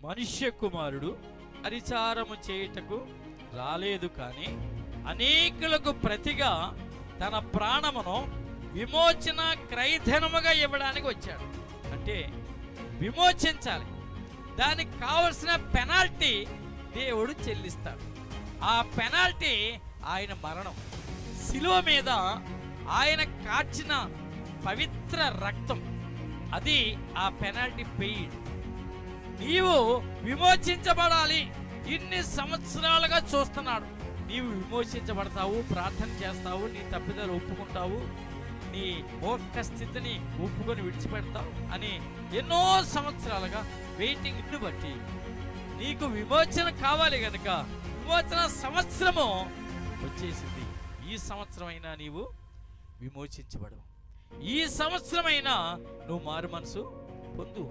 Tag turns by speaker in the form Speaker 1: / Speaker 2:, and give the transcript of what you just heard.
Speaker 1: మనుష్య కుమారుడు పరిచారము చేయుటకు రాలేదు, కానీ అనేకులకు ప్రతిగా తన ప్రాణమును విమోచన క్రయధనముగా ఇవ్వడానికి వచ్చాడు. అంటే విమోచించాలి, దానికి కావలసిన పెనాల్టీ దేవుడు చెల్లిస్తాడు. ఆ పెనాల్టీ ఆయన మరణం. శిలువ మీద ఆయన కార్చిన పవిత్ర రక్తం, అది ఆ పెనాల్టీ పెయిడ్. నీవు విమోచించబడాలి. ఇన్ని సంవత్సరాలుగా చూస్తున్నాడు, నీవు విమోచించబడతావు, ప్రార్థన చేస్తావు, నీ తప్పిదాలు ఒప్పుకుంటావు, నీ మోక్ష స్థితిని ఒప్పుకొని విడిచిపెడతావు అని ఎన్నో సంవత్సరాలుగా వెయిటింగ్ని బట్టి నీకు విమోచన కావాలి కనుక విమోచన సంవత్సరము వచ్చేసింది. ఈ సంవత్సరమైనా నీవు విమోచించబడవు, ఈ సంవత్సరమైనా నువ్వు మారు మనసు పొందు.